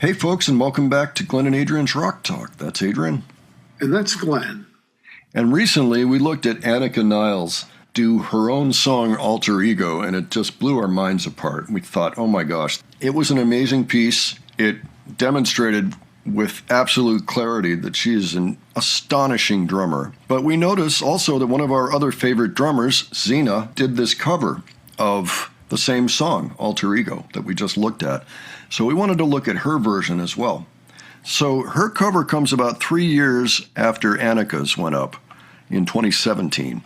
Hey folks, and welcome back to Glenn and Adrian's Rock Talk. That's Adrian. And that's Glenn. And recently we looked at Anika Nilles do her own song Alter Ego, and it just blew our minds apart. We thought, oh my gosh, it was an amazing piece. It demonstrated with absolute clarity that she is an astonishing drummer. But we notice also that one of our other favorite drummers, Sina, did this cover of the same song, Alter Ego, that we just looked at. So we wanted to look at her version as well. So her cover comes about 3 years after Anika's went up in 2017.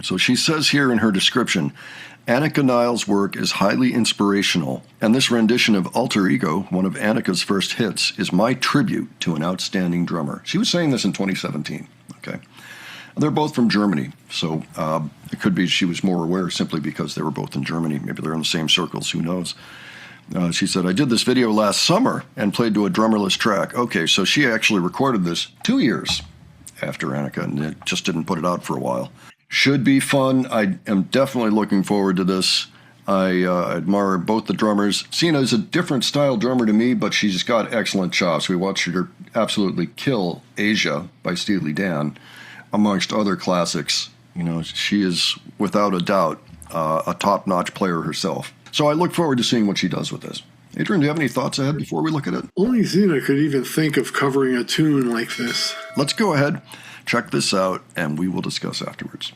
So she says here in her description, Anika Nilles' work is highly inspirational, and this rendition of Alter Ego, one of Anika's first hits, is my tribute to an outstanding drummer. She was saying this in 2017, okay? They're both from Germany, so it could be she was more aware simply because they were both in Germany. Maybe they're in the same circles, who knows? She said, I did this video last summer and played to a drummerless track. Okay, so she actually recorded this 2 years after Anika, and it just didn't put it out for a while. Should be fun. I am definitely looking forward to this. I admire both the drummers. Sina is a different style drummer to me, but she's got excellent chops. We watched her absolutely kill Asia by Steely Dan, amongst other classics. You know, she is, without a doubt, a top-notch player herself. So I look forward to seeing what she does with this. Adrian, do you have any thoughts ahead before we look at it? Only Sina could even think of covering a tune like this. Let's go ahead, check this out, and we will discuss afterwards.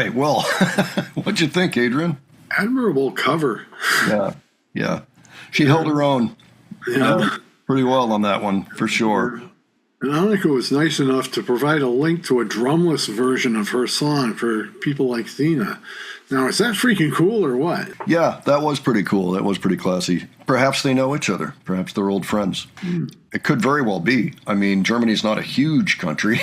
right. Well, what'd you think, Adrian? Admirable cover. Yeah. She held her own Yeah. pretty well on that one, for sure. And Anika was nice enough to provide a link to a drumless version of her song for people like Sina. Now, is that freaking cool or what? Yeah, that was pretty cool. That was pretty classy. Perhaps they know each other. Perhaps they're old friends. It could very well be. I mean, Germany's not a huge country,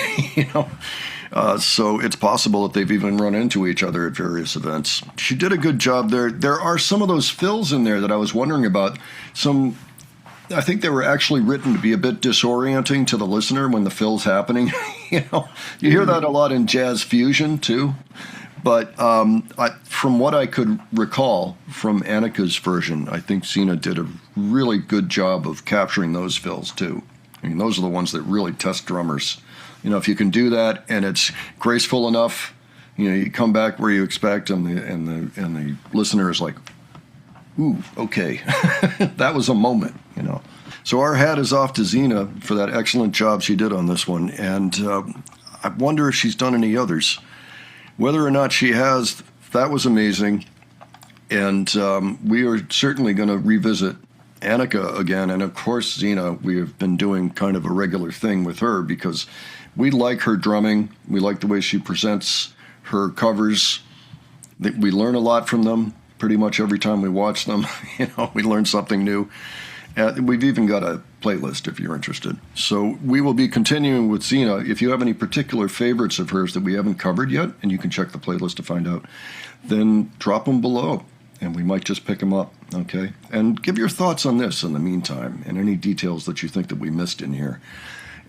so it's possible that they've even run into each other at various events. She did a good job there. There are some of those fills in there that I was wondering about. I think they were actually written to be a bit disorienting to the listener when the fill's happening. You hear that a lot in jazz fusion too. But from what I could recall from Anika's version, I think Sina did a really good job of capturing those fills too. I mean, those are the ones that really test drummers. If you can do that and it's graceful enough, you come back where you expect, and the listener is like, "Ooh, okay, that was a moment." So our hat is off to Sina for that excellent job she did on this one, and I wonder if she's done any others. Whether or not she has, that was amazing. And we are certainly going to revisit Anika again. And of course, Sina, we have been doing kind of a regular thing with her because we like her drumming. We like the way she presents her covers. We learn a lot from them pretty much every time we watch them. We learn something new. We've even got a playlist if you're interested. So we will be continuing with Sina. If you have any particular favorites of hers that we haven't covered yet, and you can check the playlist to find out, then drop them below, and we might just pick them up, okay? And give your thoughts on this in the meantime, and any details that you think that we missed in here.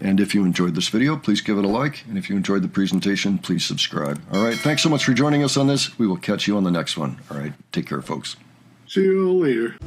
And if you enjoyed this video, please give it a like. And if you enjoyed the presentation, please subscribe. All right, thanks so much for joining us on this. We will catch you on the next one. All right, take care, folks. See you later.